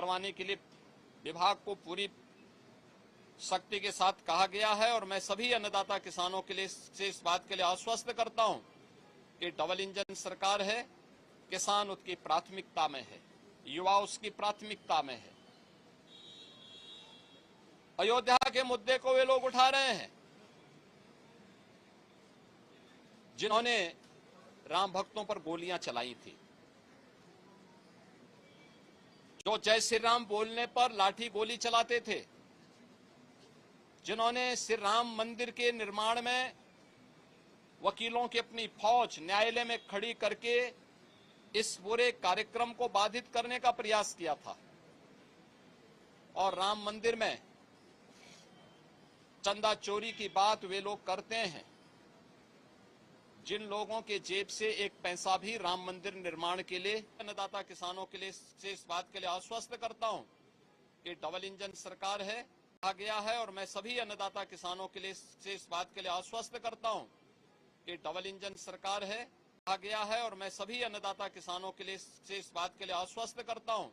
करवाने के लिए विभाग को पूरी शक्ति के साथ कहा गया है और मैं सभी अन्नदाता किसानों के लिए इस बात के लिए आश्वस्त करता हूं कि डबल इंजन सरकार है, किसान उसकी प्राथमिकता में है, युवा उसकी प्राथमिकता में है। अयोध्या के मुद्दे को वे लोग उठा रहे हैं जिन्होंने राम भक्तों पर गोलियां चलाई थी, जो जय श्री राम बोलने पर लाठी गोली चलाते थे, जिन्होंने श्री राम मंदिर के निर्माण में वकीलों की अपनी फौज न्यायालय में खड़ी करके इस पूरे कार्यक्रम को बाधित करने का प्रयास किया था। और राम मंदिर में चंदा चोरी की बात वे लोग करते हैं जिन लोगों के जेब से एक पैसा भी राम मंदिर निर्माण के लिए अन्नदाता किसानों के लिए इस बात के लिए आश्वस्त करता हूं कि डबल इंजन सरकार है, आ गया है और मैं सभी अन्नदाता किसानों के लिए इस बात के लिए आश्वस्त करता हूं कि डबल इंजन सरकार है, आ गया है और मैं सभी अन्नदाता किसानों के लिए इस बात के लिए आश्वस्त करता हूं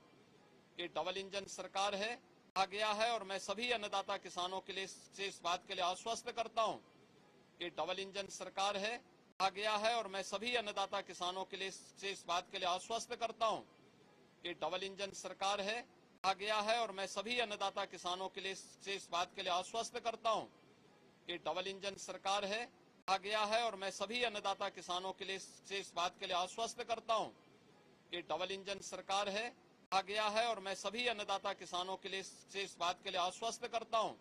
कि डबल इंजन सरकार है, आ गया है और मैं सभी अन्नदाता किसानों के लिए इस बात के लिए आश्वस्त करता हूं कि डबल इंजन सरकार है, आ गया है और मैं सभी अन्नदाता किसानों के लिए इस बात के लिए आश्वस्त करता हूं कि डबल इंजन सरकार है, आ गया है और मैं सभी अन्नदाता किसानों के लिए इस बात के लिए आश्वस्त करता हूं कि डबल इंजन सरकार है, आ गया है और मैं सभी अन्नदाता किसानों के लिए इस बात के लिए आश्वस्त करता हूं कि डबल इंजन सरकार है, आ गया है और मैं सभी अन्नदाता किसानों के लिए इस बात के लिए आश्वस्त करता हूं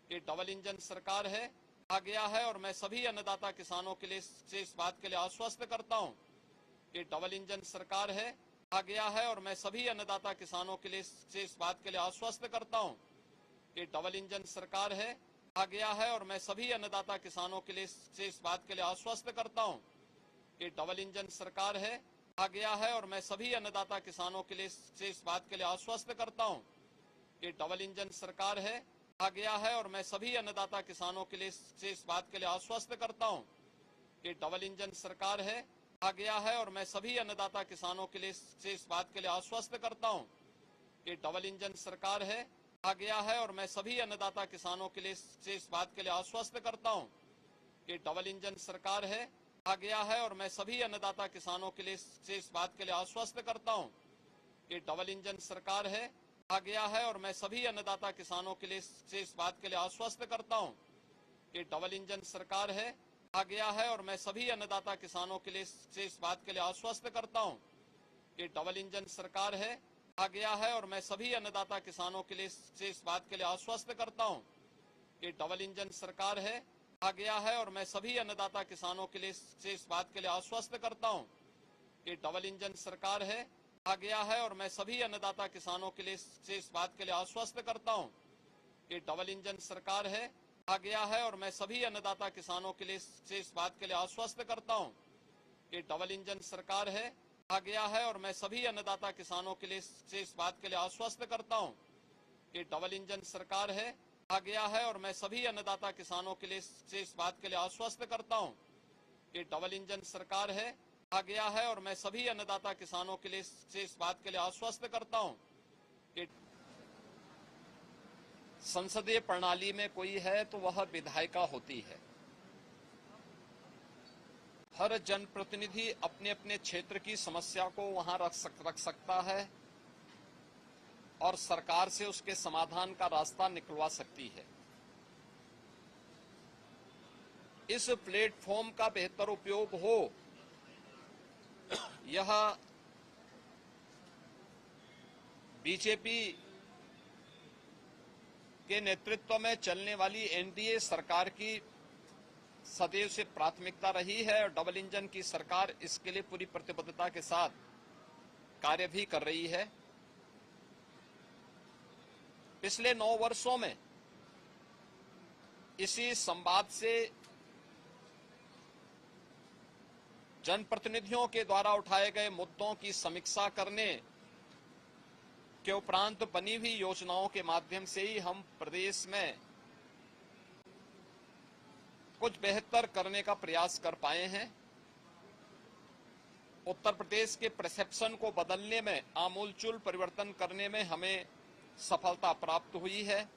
कि डबल इंजन सरकार है, आ गया है और मैं सभी अन्नदाता किसानों के लिए इस बात के लिए आश्वस्त करता हूं कि डबल इंजन सरकार है, आ गया है और मैं सभी अन्नदाता किसानों के लिए इस बात के लिए आश्वस्त करता हूं कि डबल इंजन सरकार है, आ गया है और मैं सभी अन्नदाता किसानों के लिए इस बात के लिए आश्वस्त करता हूं कि डबल इंजन सरकार है, आ गया है और मैं सभी अन्नदाता किसानों के लिए इस बात के लिए आश्वस्त करता हूं कि डबल इंजन सरकार है, आ गया है और मैं सभी अन्नदाता किसानों के लिए इस बात के लिए आश्वस्त करता हूं कि डबल इंजन सरकार है, आ गया है और मैं सभी अन्नदाता किसानों के लिए इस बात के लिए आश्वस्त करता हूं कि डबल इंजन सरकार है, आ गया है और मैं सभी अन्नदाता किसानों के लिए इस बात के लिए आश्वस्त करता हूं कि डबल इंजन सरकार है, आ गया है और मैं सभी अन्नदाता किसानों के लिए इस बात के लिए आश्वस्त करता हूं कि डबल इंजन सरकार है, आ गया है और मैं सभी अन्नदाता किसानों के लिए इस बात के लिए आश्वस्त करता हूं कि डबल इंजन सरकार है, आ गया है और मैं सभी अन्नदाता किसानों के लिए इस बात के लिए आश्वस्त करता हूं कि डबल इंजन सरकार है, आ गया है और मैं सभी अन्नदाता किसानों के लिए इस बात के लिए आश्वस्त करता हूं कि डबल इंजन सरकार है, आ गया है और मैं सभी अन्नदाता किसानों के लिए इस बात के लिए आश्वस्त करता हूं कि डबल इंजन सरकार है, आ गया है और मैं सभी अन्नदाता किसानों के लिए इस बात के लिए आश्वस्त करता हूं कि डबल इंजन सरकार है, आ गया है और मैं सभी अन्नदाता किसानों के लिए इस बात के लिए आश्वस्त करता हूं कि डबल इंजन सरकार है, आ गया है और मैं सभी अन्नदाता किसानों के लिए इस बात के लिए आश्वस्त करता हूं कि डबल इंजन सरकार है, आ गया है और मैं सभी अन्नदाता किसानों के लिए इस बात के लिए आश्वस्त करता हूं कि डबल इंजन सरकार है, आ गया है और मैं सभी अन्नदाता किसानों के लिए इस बात के लिए आश्वस्त करता हूं कि संसदीय प्रणाली में कोई है तो वह विधायिका होती है। हर जनप्रतिनिधि अपने अपने क्षेत्र की समस्या को वहां रख सकता है और सरकार से उसके समाधान का रास्ता निकलवा सकती है। इस प्लेटफॉर्म का बेहतर उपयोग हो, यह बीजेपी के नेतृत्व में चलने वाली एनडीए सरकार की सदैव से प्राथमिकता रही है और डबल इंजन की सरकार इसके लिए पूरी प्रतिबद्धता के साथ कार्य भी कर रही है। पिछले 9 वर्षों में इसी संवाद से जनप्रतिनिधियों के द्वारा उठाए गए मुद्दों की समीक्षा करने के उपरांत बनी हुई योजनाओं के माध्यम से ही हम प्रदेश में कुछ बेहतर करने का प्रयास कर पाए हैं। उत्तर प्रदेश के परसेप्शन को बदलने में, आमूलचूल परिवर्तन करने में हमें सफलता प्राप्त हुई है।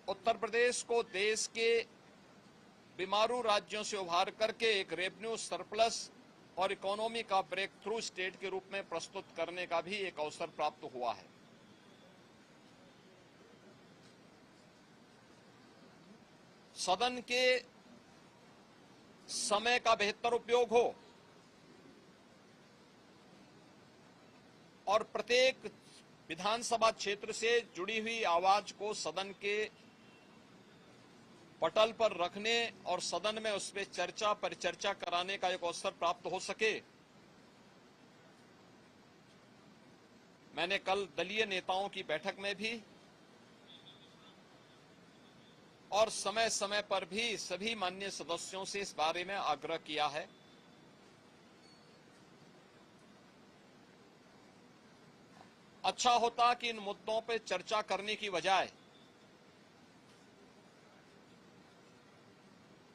उत्तर प्रदेश को देश के बीमारू राज्यों से उभार करके एक रेवेन्यू सरप्लस और इकोनॉमी का ब्रेक थ्रू स्टेट के रूप में प्रस्तुत करने का भी एक अवसर प्राप्त हुआ है। सदन के समय का बेहतर उपयोग हो और प्रत्येक विधानसभा क्षेत्र से जुड़ी हुई आवाज को सदन के पटल पर रखने और सदन में उस पर चर्चा परिचर्चा कराने का एक अवसर प्राप्त हो सके। मैंने कल दलीय नेताओं की बैठक में भी और समय समय पर भी सभी माननीय सदस्यों से इस बारे में आग्रह किया है। अच्छा होता कि इन मुद्दों पर चर्चा करने की बजाय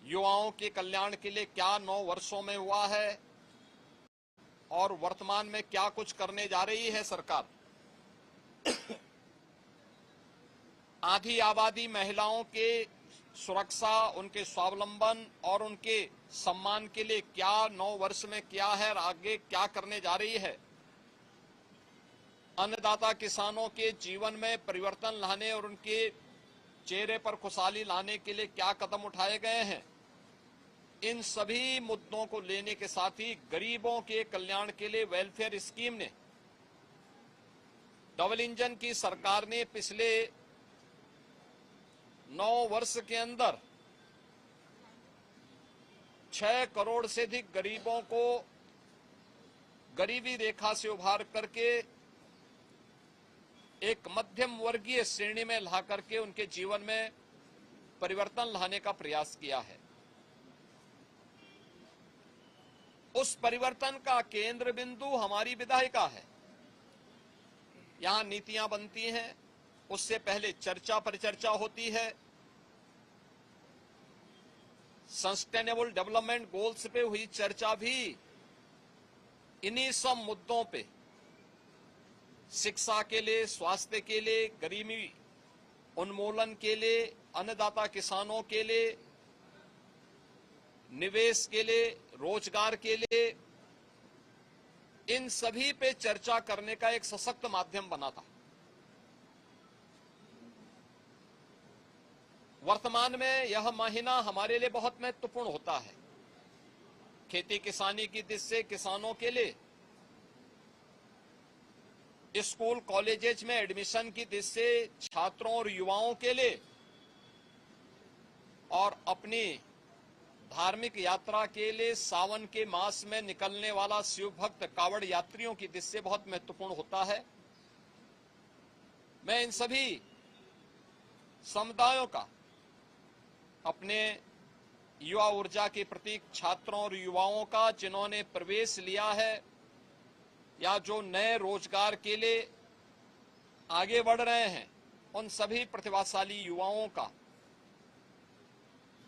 युवाओं के कल्याण के लिए क्या 9 वर्षों में हुआ है और वर्तमान में क्या कुछ करने जा रही है सरकार, आधी आबादी महिलाओं के सुरक्षा, उनके स्वावलंबन और उनके सम्मान के लिए क्या 9 वर्ष में क्या है और आगे क्या करने जा रही है, अन्नदाता किसानों के जीवन में परिवर्तन लाने और उनके चेहरे पर खुशहाली लाने के लिए क्या कदम उठाए गए हैं, इन सभी मुद्दों को लेने के साथ ही गरीबों के कल्याण के लिए वेलफेयर स्कीम ने, डबल इंजन की सरकार ने पिछले 9 वर्ष के अंदर 6 करोड़ से अधिक गरीबों को गरीबी रेखा से उभार करके एक मध्यम वर्गीय श्रेणी में ला करके उनके जीवन में परिवर्तन लाने का प्रयास किया है। उस परिवर्तन का केंद्र बिंदु हमारी विधायिका है। यहां नीतियां बनती हैं, उससे पहले चर्चा परिचर्चा होती है, सस्टेनेबल डेवलपमेंट गोल्स पे हुई चर्चा भी इन्हीं सब मुद्दों पे, शिक्षा के लिए, स्वास्थ्य के लिए, गरीबी उन्मूलन के लिए, अन्नदाता किसानों के लिए, निवेश के लिए, रोजगार के लिए, इन सभी पे चर्चा करने का एक सशक्त माध्यम बना था। वर्तमान में यह महीना हमारे लिए बहुत महत्वपूर्ण होता है। खेती किसानी की दृष्टि से किसानों के लिए, स्कूल कॉलेजेस में एडमिशन की दृष्टि से छात्रों और युवाओं के लिए, और अपनी धार्मिक यात्रा के लिए सावन के मास में निकलने वाला शिव भक्त कावड़ यात्रियों की दृष्टि से बहुत महत्वपूर्ण होता है। मैं इन सभी समुदायों का, अपने युवा ऊर्जा के प्रतीक छात्रों और युवाओं का जिन्होंने प्रवेश लिया है या जो नए रोजगार के लिए आगे बढ़ रहे हैं, उन सभी प्रतिभाशाली युवाओं का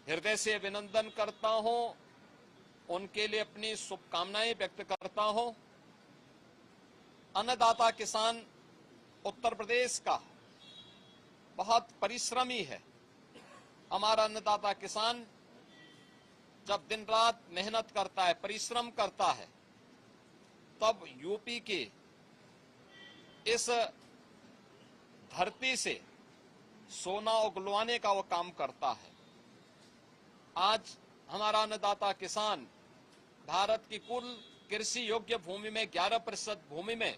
हृदय से अभिनंदन करता हूं, उनके लिए अपनी शुभकामनाएं व्यक्त करता हूं। अन्नदाता किसान उत्तर प्रदेश का बहुत परिश्रमी है। हमारा अन्नदाता किसान जब दिन रात मेहनत करता है, परिश्रम करता है, तब यूपी के इस धरती से सोना उगलवाने का वो काम करता है। आज हमारा अन्नदाता किसान भारत की कुल कृषि योग्य भूमि में 11% भूमि में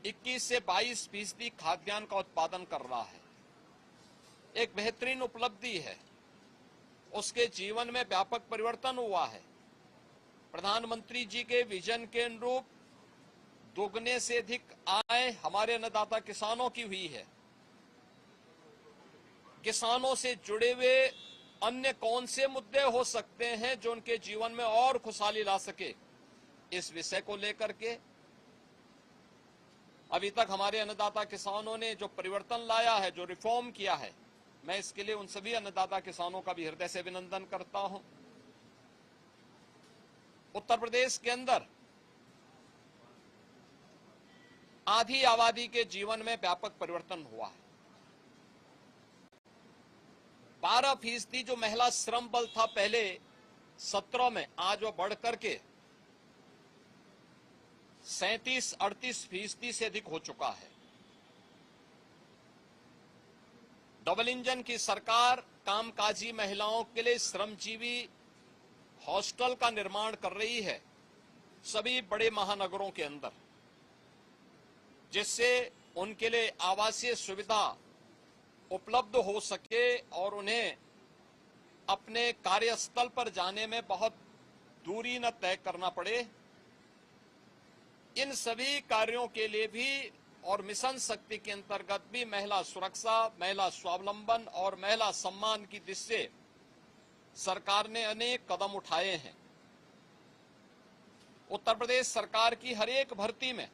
21 से 22% खाद्यान्न का उत्पादन कर रहा है। एक बेहतरीन उपलब्धि है। उसके जीवन में व्यापक परिवर्तन हुआ है। प्रधानमंत्री जी के विजन के अनुरूप दोगुने से अधिक आय हमारे अन्नदाता किसानों की हुई है। किसानों से जुड़े हुए अन्य कौन से मुद्दे हो सकते हैं जो उनके जीवन में और खुशहाली ला सके, इस विषय को लेकर के अभी तक हमारे अन्नदाता किसानों ने जो परिवर्तन लाया है, जो रिफॉर्म किया है, मैं इसके लिए उन सभी अन्नदाता किसानों का भी हृदय से अभिनंदन करता हूं। उत्तर प्रदेश के अंदर आधी आबादी के जीवन में व्यापक परिवर्तन हुआ है। 12% जो महिला श्रम बल था पहले 17 में, आज वो बढ़ करके 37-38% से अधिक हो चुका है। डबल इंजन की सरकार कामकाजी महिलाओं के लिए श्रमजीवी हॉस्टल का निर्माण कर रही है सभी बड़े महानगरों के अंदर, जिससे उनके लिए आवासीय सुविधा उपलब्ध हो सके और उन्हें अपने कार्यस्थल पर जाने में बहुत दूरी न तय करना पड़े। इन सभी कार्यों के लिए भी और मिशन शक्ति के अंतर्गत भी महिला सुरक्षा, महिला स्वावलंबन और महिला सम्मान की दिशा से सरकार ने अनेक कदम उठाए हैं। उत्तर प्रदेश सरकार की हर एक भर्ती में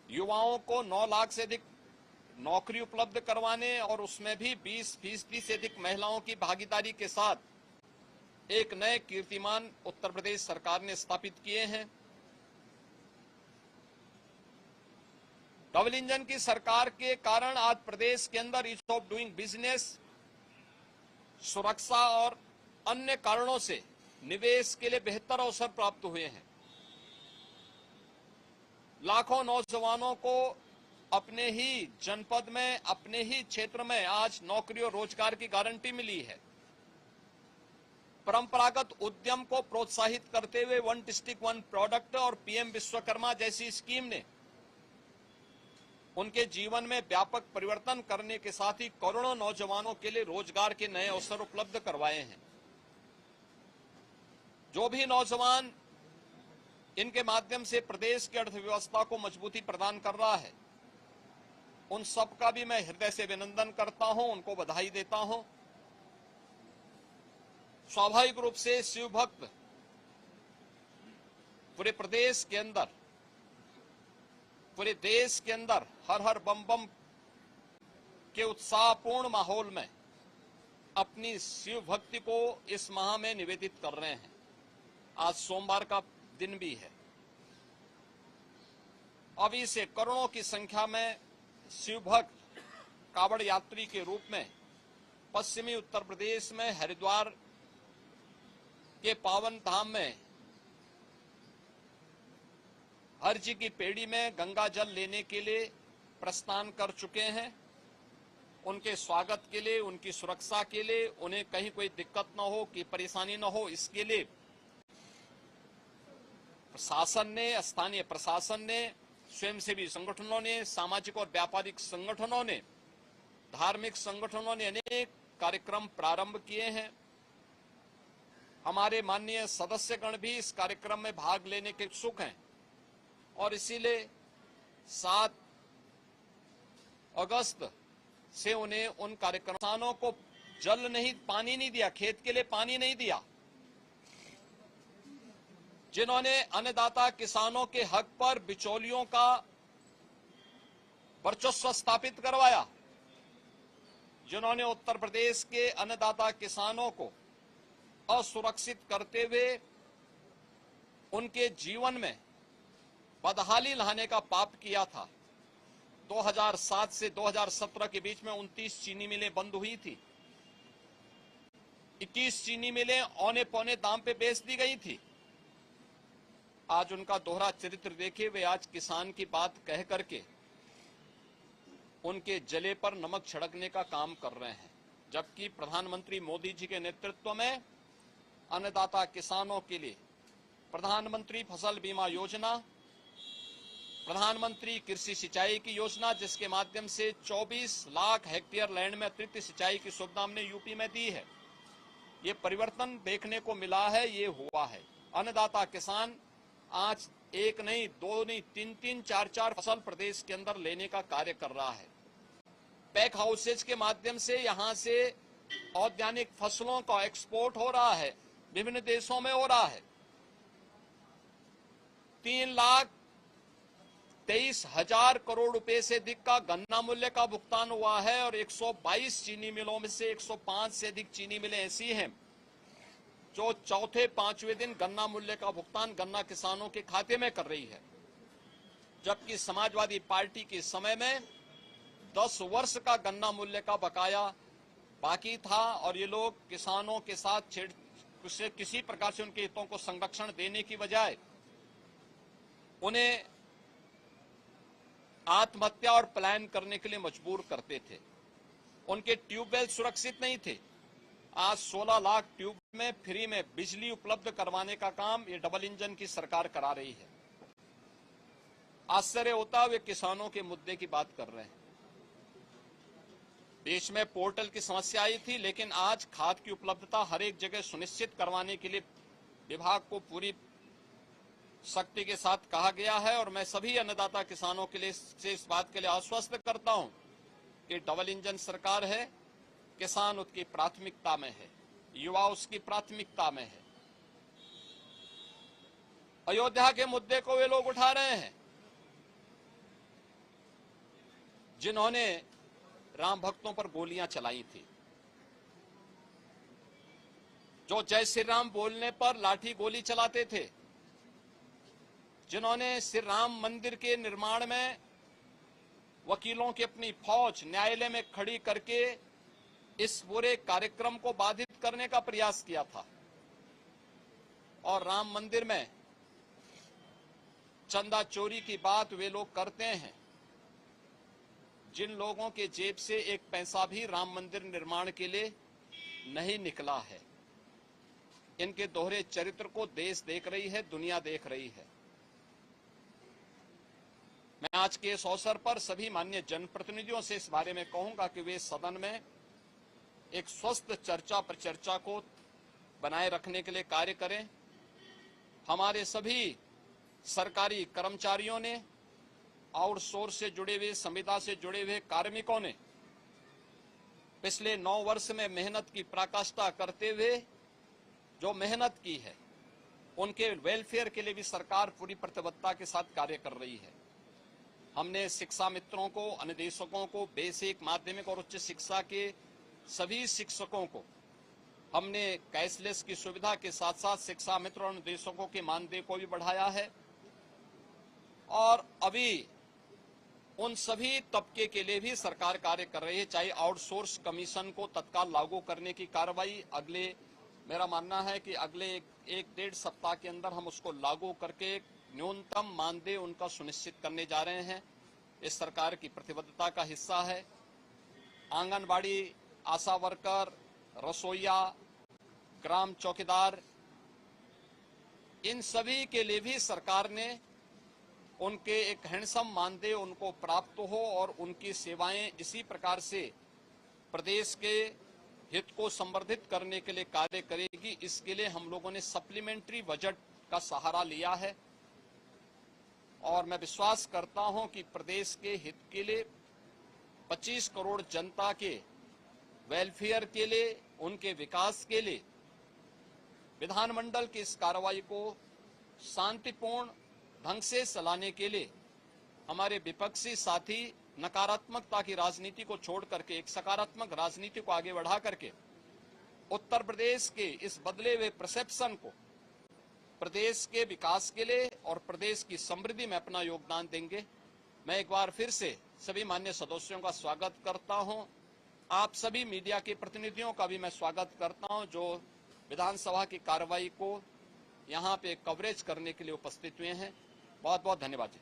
युवाओं को 9 लाख से अधिक नौकरी उपलब्ध करवाने और उसमें भी 20% से अधिक महिलाओं की भागीदारी के साथ एक नए कीर्तिमान उत्तर प्रदेश सरकार ने स्थापित किए हैं। डबल इंजन की सरकार के कारण आज प्रदेश के अंदर ईज ऑफ डूइंग बिजनेस, सुरक्षा और अन्य कारणों से निवेश के लिए बेहतर अवसर प्राप्त हुए हैं। लाखों नौजवानों को अपने ही जनपद में, अपने ही क्षेत्र में आज नौकरी और रोजगार की गारंटी मिली है। परंपरागत उद्यम को प्रोत्साहित करते हुए वन डिस्ट्रिक्ट वन प्रोडक्ट और पीएम विश्वकर्मा जैसी स्कीम ने उनके जीवन में व्यापक परिवर्तन करने के साथ ही करोड़ों नौजवानों के लिए रोजगार के नए अवसर उपलब्ध करवाए हैं। जो भी नौजवान इनके माध्यम से प्रदेश की अर्थव्यवस्था को मजबूती प्रदान कर रहा है, उन सबका भी मैं हृदय से अभिनंदन करता हूं, उनको बधाई देता हूं। स्वाभाविक रूप से शिव भक्त पूरे प्रदेश के अंदर, पूरे देश के अंदर हर हर बम बम के उत्साहपूर्ण माहौल में अपनी शिव भक्ति को इस माह में निवेदित कर रहे हैं। आज सोमवार का दिन भी है। अभी से करोड़ों की संख्या में शिव भक्त कावड़ यात्री के रूप में पश्चिमी उत्तर प्रदेश में हरिद्वार के पावन धाम में हर जी की पेड़ी में गंगा जल लेने के लिए प्रस्थान कर चुके हैं। उनके स्वागत के लिए, उनकी सुरक्षा के लिए, उन्हें कहीं कोई दिक्कत न हो, कि परेशानी न हो, इसके लिए प्रशासन ने, स्थानीय प्रशासन ने, स्वयंसेवी संगठनों ने, सामाजिक और व्यापारिक संगठनों ने, धार्मिक संगठनों ने अनेक कार्यक्रम प्रारंभ किए हैं। हमारे माननीय सदस्यगण भी इस कार्यक्रम में भाग लेने के इच्छुक हैं और इसीलिए 7 अगस्त से उन्हें उन कार्यक्रमों को जल नहीं, पानी नहीं दिया, खेत के लिए पानी नहीं दिया, जिन्होंने अन्नदाता किसानों के हक पर बिचौलियों का वर्चस्व स्थापित करवाया, जिन्होंने उत्तर प्रदेश के अन्नदाता किसानों को असुरक्षित करते हुए उनके जीवन में बदहाली लाने का पाप किया था। 2007 से 2017 के बीच में 29 चीनी मिलें बंद हुई थी। 21 चीनी मिलें औने पौने दाम पे बेच दी गई थी। आज उनका दोहरा चरित्र देखिए, वे आज किसान की बात कह करके उनके जले पर नमक छिड़कने का काम कर रहे हैं, जबकि प्रधानमंत्री मोदी जी के नेतृत्व में अन्नदाता किसानों के लिए प्रधानमंत्री फसल बीमा योजना, प्रधानमंत्री कृषि सिंचाई की योजना, जिसके माध्यम से 24 लाख हेक्टेयर लैंड में अतिरिक्त सिंचाई की सुविधा हमने यूपी में दी है। ये परिवर्तन देखने को मिला है, ये हुआ है। अन्नदाता किसान आज एक नहीं, 2 नहीं, 3-3, 4-4 फसल प्रदेश के अंदर लेने का कार्य कर रहा है। पैक हाउसेज के माध्यम से यहां से औद्यानिक फसलों का एक्सपोर्ट हो रहा है, विभिन्न देशों में हो रहा है। 3,23,000 करोड़ रुपए से अधिक का गन्ना मूल्य का भुगतान हुआ है और 122 चीनी मिलों में से 105 से अधिक चीनी मिलें ऐसी हैं जो चौथे पांचवें दिन गन्ना मूल्य का भुगतान गन्ना किसानों के खाते में कर रही है, जबकि समाजवादी पार्टी के समय में 10 वर्ष का गन्ना मूल्य का बकाया बाकी था और ये लोग किसानों के साथ किसी प्रकार से उनके हितों को संरक्षण देने की बजाय उन्हें आत्महत्या और पलायन करने के लिए मजबूर करते थे। उनके ट्यूबवेल सुरक्षित नहीं थे। आज 16 लाख ट्यूब में फ्री में बिजली उपलब्ध करवाने का काम ये डबल इंजन की सरकार करा रही है। आश्चर्य होता है वे किसानों के मुद्दे की बात कर रहे हैं। देश में पोर्टल की समस्या आई थी, लेकिन आज खाद की उपलब्धता हर एक जगह सुनिश्चित करवाने के लिए विभाग को पूरी शक्ति के साथ कहा गया है और मैं सभी अन्नदाता किसानों के लिए इस बात के लिए आश्वस्त करता हूं कि डबल इंजन सरकार है, किसान उसकी प्राथमिकता में है, युवा उसकी प्राथमिकता में है। अयोध्या के मुद्दे को वे लोग उठा रहे हैं जिन्होंने राम भक्तों पर गोलियां चलाई थी, जो जय श्री राम बोलने पर लाठी गोली चलाते थे, जिन्होंने श्री राम मंदिर के निर्माण में वकीलों की अपनी फौज न्यायालय में खड़ी करके इस पूरे कार्यक्रम को बाधित करने का प्रयास किया था। और राम मंदिर में चंदा चोरी की बात वे लोग करते हैं जिन लोगों के जेब से एक पैसा भी राम मंदिर निर्माण के लिए नहीं निकला है। इनके दोहरे चरित्र को देश देख रही है, दुनिया देख रही है। मैं आज के इस अवसर पर सभी माननीय जनप्रतिनिधियों से इस बारे में कहूंगा कि वे सदन में एक स्वस्थ चर्चा परिचर्चा को बनाए रखने के लिए कार्य करें। हमारे सभी सरकारी कर्मचारियों ने, आउटसोर्स से जुड़े हुए, संविदा से जुड़े हुए कार्मिकों ने पिछले 9 वर्ष में मेहनत की पराकाष्ठा करते हुए जो मेहनत की है, उनके वेलफेयर के लिए भी सरकार पूरी प्रतिबद्धता के साथ कार्य कर रही है। हमने शिक्षा मित्रों को, अनुदेशकों को, बेसिक, माध्यमिक और उच्च शिक्षा के सभी शिक्षकों को हमने कैशलेस की सुविधा के साथ साथ शिक्षा मित्र और अनुदेशकों के मानदेय को भी बढ़ाया है और अभी उन सभी तबके के लिए भी सरकार कार्य कर रही है। चाहे आउटसोर्स कमीशन को तत्काल लागू करने की कार्रवाई मेरा मानना है कि अगले एक डेढ़ सप्ताह के अंदर हम उसको लागू करके न्यूनतम मानदेय उनका सुनिश्चित करने जा रहे हैं। इस सरकार की प्रतिबद्धता का हिस्सा है। आंगनबाड़ी, आशा वर्कर, रसोईया, ग्राम चौकीदार, इन सभी के लिए भी सरकार ने उनके एक हैंडसम मानदेय उनको प्राप्त हो और उनकी सेवाएं इसी प्रकार से प्रदेश के हित को संवर्धित करने के लिए कार्य करेगी। इसके लिए हम लोगों ने सप्लीमेंट्री बजट का सहारा लिया है और मैं विश्वास करता हूं कि प्रदेश के हित के लिए 25 करोड़ जनता के वेलफेयर के लिए, उनके विकास के लिए विधानमंडल की इस कार्रवाई को शांतिपूर्ण ढंग से चलाने के लिए हमारे विपक्षी साथी नकारात्मकता की राजनीति को छोड़ करके एक सकारात्मक राजनीति को आगे बढ़ा करके उत्तर प्रदेश के इस बदले हुए परसेप्शन को प्रदेश के विकास के लिए और प्रदेश की समृद्धि में अपना योगदान देंगे। मैं एक बार फिर से सभी माननीय सदस्यों का स्वागत करता हूं। आप सभी मीडिया के प्रतिनिधियों का भी मैं स्वागत करता हूं जो विधानसभा की कार्रवाई को यहां पे कवरेज करने के लिए उपस्थित हुए हैं। बहुत बहुत धन्यवाद।